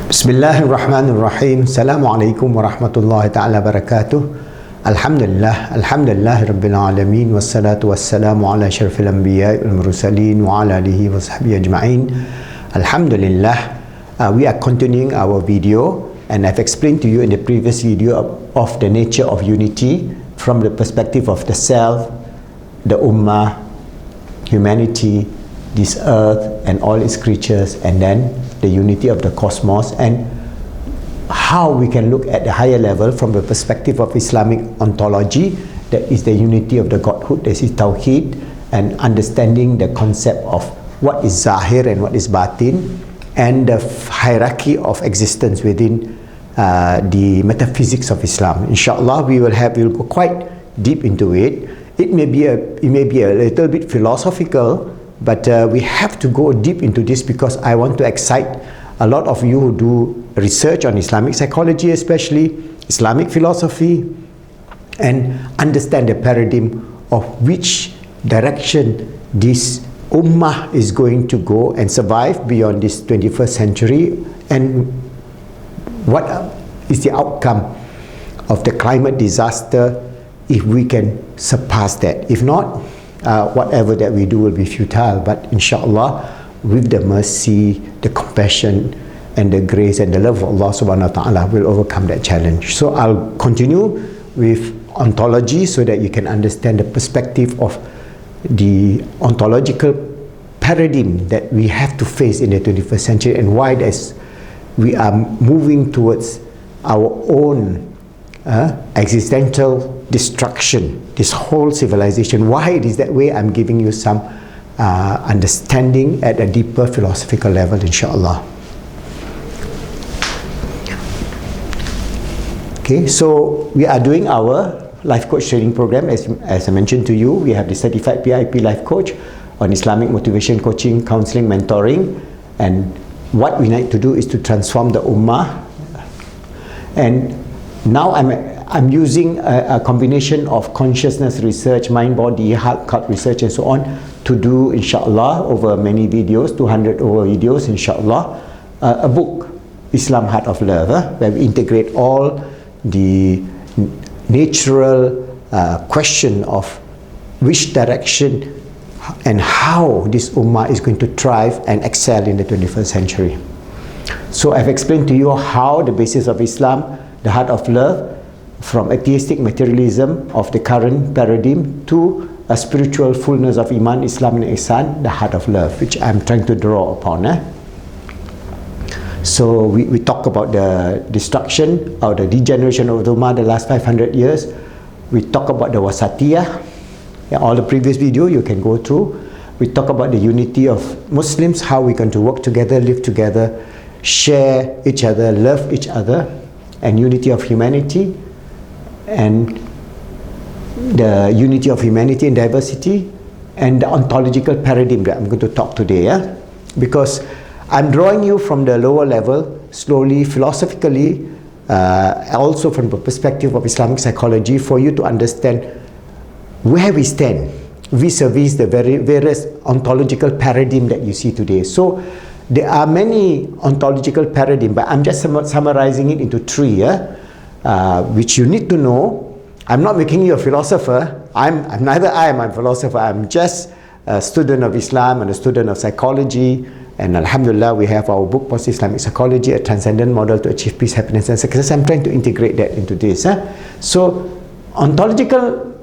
Bismillahirrahmanirrahim. Assalamualaikum warahmatullahi ta'ala barakatuh. Alhamdulillah Rabbil Alamin. Wassalatu wassalamu ala syarfil anbiya wal mursalin wa ala alihi wa sahbihi ajma'in. Alhamdulillah, we are continuing our video, and I've explained to you in the previous video of the nature of unity from the perspective of the self, the ummah, humanity, this earth and all its creatures, and then the unity of the cosmos, and how we can look at the higher level from the perspective of Islamic ontology, that is the unity of the Godhood, that is Tawheed, and understanding the concept of what is Zahir and what is Batin, and the hierarchy of existence within the metaphysics of Islam. Inshallah, we'll go quite deep into it. It may be a little bit philosophical, but we have to go deep into this because I want to excite a lot of you who do research on Islamic psychology, especially Islamic philosophy, and understand the paradigm of which direction this ummah is going to go and survive beyond this 21st century, and what is the outcome of the climate disaster if we can surpass that. If not, whatever that we do will be futile, but inshallah, with the mercy, the compassion, and the grace and the love of Allah subhanahu wa ta'ala, will overcome that challenge. So I'll continue with ontology so that you can understand the perspective of the ontological paradigm that we have to face in the 21st century, and why we are moving towards our own existential destruction, this whole civilization. Why it is that way, I'm giving you some understanding at a deeper philosophical level, inshallah. Okay, so we are doing our life coach training program. As I mentioned to you, we have the certified PIP life coach on Islamic motivation coaching, counseling, mentoring, and what we need to do is to transform the ummah. And now I'm using a combination of consciousness research, mind-body, heart-cult research, and so on, to do, inshallah, over many videos, 200 over videos, inshallah, a book, Islam Heart of Love, where we integrate all the natural question of which direction and how this ummah is going to thrive and excel in the 21st century. So I've explained to you how the basis of Islam, the heart of love, from atheistic materialism of the current paradigm to a spiritual fullness of Iman, Islam and Ihsan, the heart of love, which I'm trying to draw upon. So we talk about the destruction or the degeneration of the Ummah the last 500 years. We talk about the Wasatiyah. All the previous video you can go through. We talk about the unity of Muslims, how we're going to work together, live together, share each other, love each other, and unity of humanity, and the unity of humanity and diversity, and the ontological paradigm that I'm going to talk today. Because I'm drawing you from the lower level, slowly, philosophically, also from the perspective of Islamic psychology, for you to understand where we stand vis-a-vis the various ontological paradigm that you see today. So there are many ontological paradigms, but I'm just summarizing it into three, which you need to know. I'm not making you a philosopher. Neither am I a philosopher. I'm just a student of Islam and a student of psychology. And alhamdulillah, we have our book, Positive Islamic Psychology, a transcendent model to achieve peace, happiness, and success. I'm trying to integrate that into this. So, ontological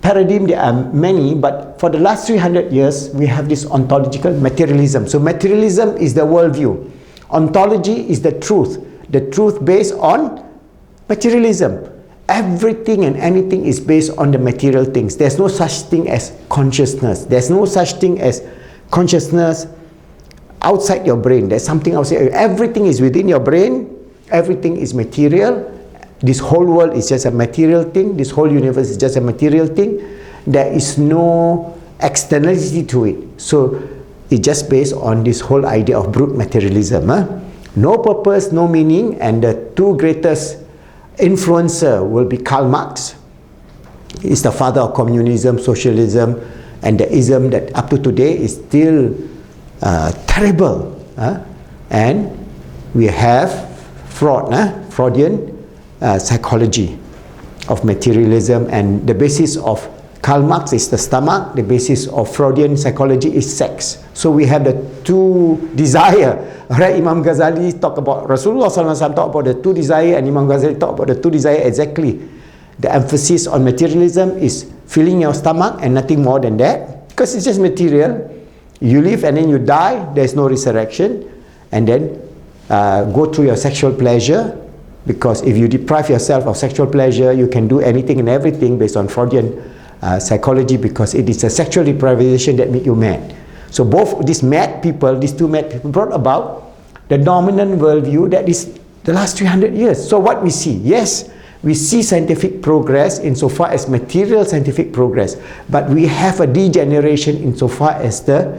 paradigm, there are many, but for the last 300 years, we have this ontological materialism. So, materialism is the worldview. Ontology is the truth based on materialism. Everything and anything is based on the material things. There's no such thing as consciousness. There's no such thing as consciousness outside your brain. There's something outside. Everything is within your brain. Everything is material. This whole world is just a material thing. This whole universe is just a material thing. There is no externality to it. So it's just based on this whole idea of brute materialism. No purpose, no meaning, and the two greatest influencer will be Karl Marx. He's the father of communism, socialism, and the ism that up to today is still terrible, and we have Freudian psychology of materialism, and the basis of Karl Marx is the stomach, the basis of Freudian psychology is sex. So we have the two desire. Right, Imam Ghazali talk about, Rasulullah SAW talk about the two desire, and Imam Ghazali talk about the two desire exactly. The emphasis on materialism is filling your stomach and nothing more than that, because it's just material. You live and then you die, there's no resurrection, and then go through your sexual pleasure, because if you deprive yourself of sexual pleasure, you can do anything and everything based on Freudian psychology, because it is a sexual deprivation that make you mad. So both these two mad people brought about the dominant worldview that is the last 300 years. So what we see, yes, we see scientific progress insofar as material scientific progress, but we have a degeneration insofar as the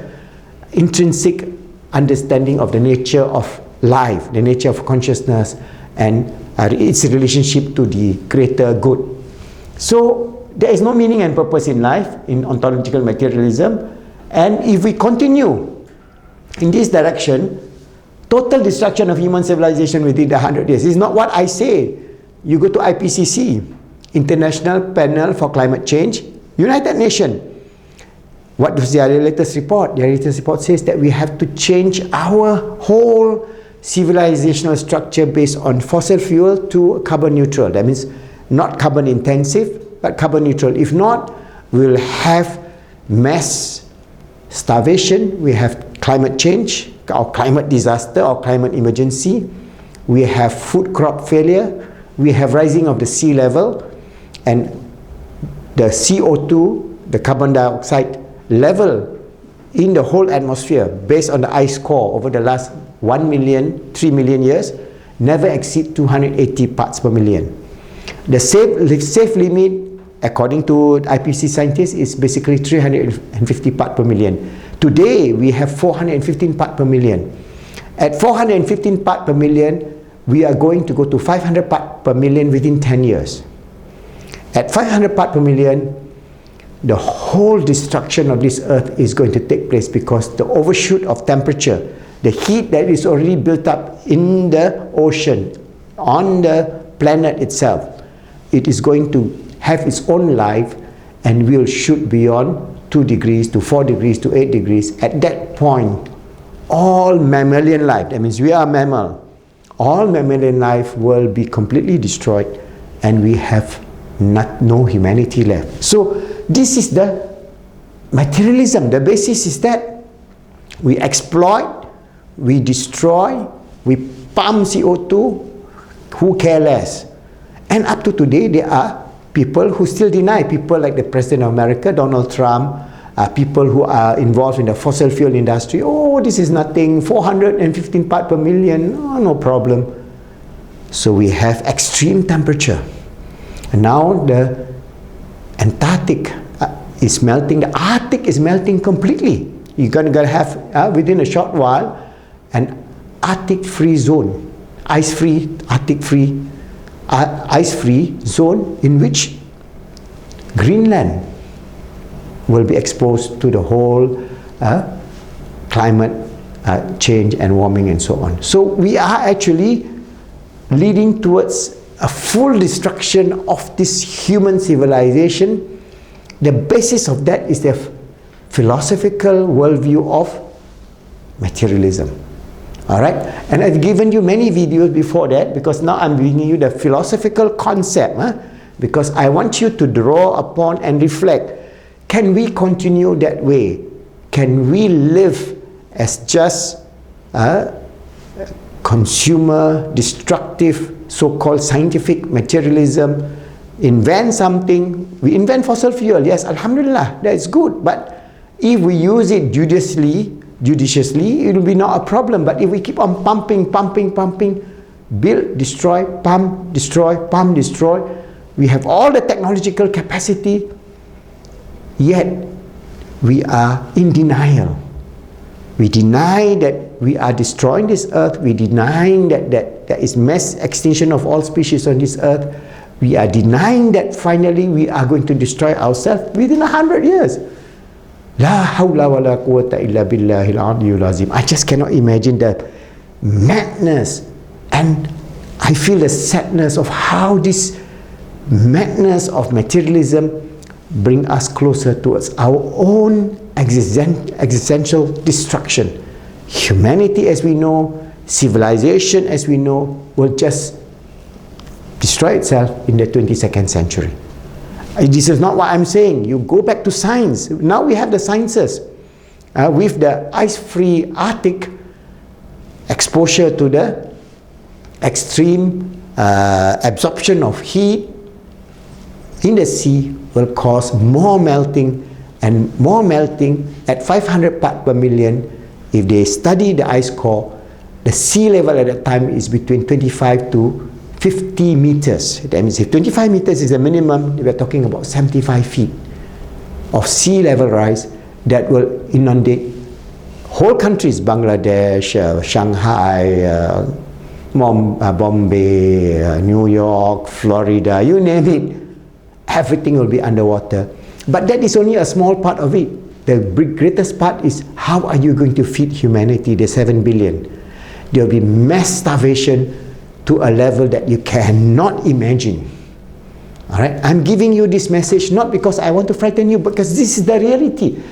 intrinsic understanding of the nature of life, the nature of consciousness, and its relationship to the greater good. So there is no meaning and purpose in life in ontological materialism, and if we continue in this direction, total destruction of human civilization within 100 years is not what I say. You go to IPCC, International Panel for Climate Change, United Nations. What does their latest report? Their latest report says that we have to change our whole civilizational structure based on fossil fuel to carbon neutral. That means not carbon intensive, but carbon neutral. If not, we'll have mass starvation, we have climate change, or climate disaster, or climate emergency, we have food crop failure, we have rising of the sea level, and the CO2, the carbon dioxide level in the whole atmosphere based on the ice core over the last 3 million years never exceed 280 parts per million. The safe limit according to IPCC scientists is basically 350 parts per million. Today we have 415 parts per million. At 415 parts per million, we are going to go to 500 parts per million within 10 years. At 500 parts per million, the whole destruction of this earth is going to take place, because the overshoot of temperature, the heat that is already built up in the ocean, on the planet itself, it is going to have its own life and will shoot beyond 2 degrees to 4 degrees to 8 degrees. At that point, all mammalian life, that means we are mammal, all mammalian life will be completely destroyed, and we have no humanity left. So this is the materialism. The basis is that we exploit, we destroy, we pump CO2, who care less? And up to today, there are people who still deny, people like the President of America, Donald Trump, people who are involved in the fossil fuel industry. Oh, this is nothing, 415 parts per million, oh, no problem. So we have extreme temperature. And now the Antarctic is melting, the Arctic is melting completely. You're going to have, within a short while, an Arctic-free zone, ice-free, Arctic-free, ice-free zone in which Greenland will be exposed to the whole climate change and warming and so on. So we are actually leading towards a full destruction of this human civilization. The basis of that is the philosophical worldview of materialism. Alright, and I've given you many videos before that, because now I'm bringing you the philosophical concept, because I want you to draw upon and reflect. Can we continue that way? Can we live as just consumer, destructive, so-called scientific materialism, invent something, we invent fossil fuel, yes, alhamdulillah, that is good, but if we use it judiciously, it will be not a problem. But if we keep on pumping, build, destroy, pump, destroy, we have all the technological capacity, yet we are in denial. We deny that we are destroying this earth. We denying that there is mass extinction of all species on this earth. We are denying that finally we are going to destroy ourselves within 100 years. La hawla wa la quwwata illa billahil aliyyil azim. I just cannot imagine the madness, and I feel the sadness of how this madness of materialism bring us closer towards our own existential destruction. Humanity as we know, civilization as we know, will just destroy itself in the 22nd century. This is not what I'm saying. You go back to science. Now we have the sciences. With the ice-free Arctic, exposure to the extreme absorption of heat in the sea will cause more melting, and more melting at 500 parts per million. If they study the ice core, the sea level at that time is between 25 to 50 meters. That means if 25 meters is the minimum, we are talking about 75 feet of sea level rise that will inundate whole countries, Bangladesh, Shanghai, Bombay, New York, Florida, you name it. Everything will be underwater. But that is only a small part of it. The greatest part is how are you going to feed humanity, the 7 billion? There will be mass starvation to a level that you cannot imagine. Alright, I'm giving you this message not because I want to frighten you, because this is the reality.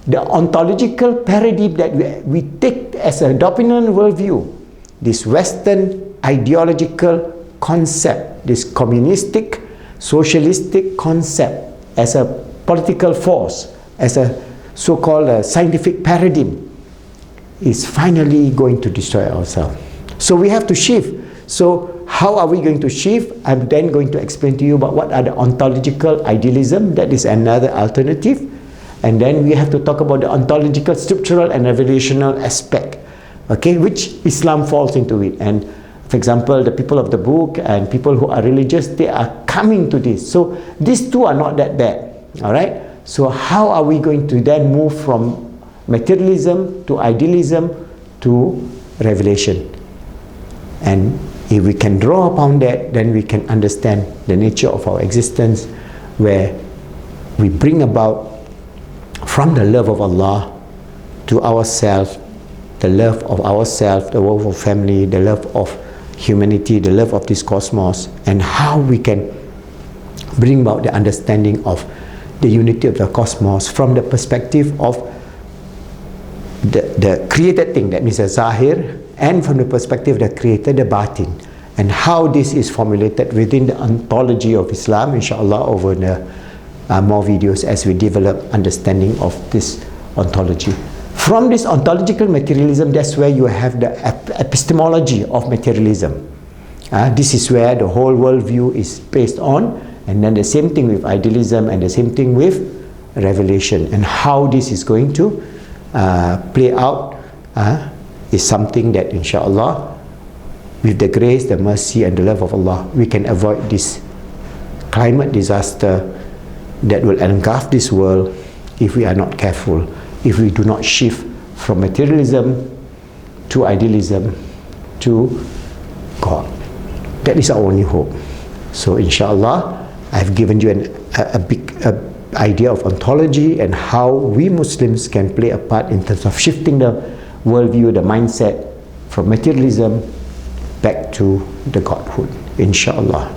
The ontological paradigm that we take as a dominant worldview, this Western ideological concept, this communistic, socialistic concept as a political force, as a so-called scientific paradigm, is finally going to destroy ourselves. So we have to shift. So how are we going to shift? I'm then going to explain to you about what are the ontological idealism. That is another alternative. And then we have to talk about the ontological, scriptural and revelational aspect, okay, which Islam falls into it. And for example, the people of the book and people who are religious, they are coming to this. So these two are not that bad. All right. So how are we going to then move from materialism to idealism to revelation? And if we can draw upon that, then we can understand the nature of our existence, where we bring about from the love of Allah to ourselves, the love of ourselves, the love of family, the love of humanity, the love of this cosmos, and how we can bring about the understanding of the unity of the cosmos from the perspective of the created thing, that means the Zahir, and from the perspective of the creator, the Batin, and how this is formulated within the ontology of Islam, inshallah, over the more videos as we develop understanding of this ontology. From this ontological materialism, that's where you have the epistemology of materialism. This is where the whole worldview is based on, and then the same thing with idealism and the same thing with revelation. And how this is going to play out is something that inshallah, with the grace, the mercy and the love of Allah, we can avoid this climate disaster that will engulf this world if we are not careful, if we do not shift from materialism to idealism to God. That is our only hope. So inshallah, I've given you a big idea of ontology and how we Muslims can play a part in terms of shifting the worldview, the mindset from materialism back to the Godhood, inshallah.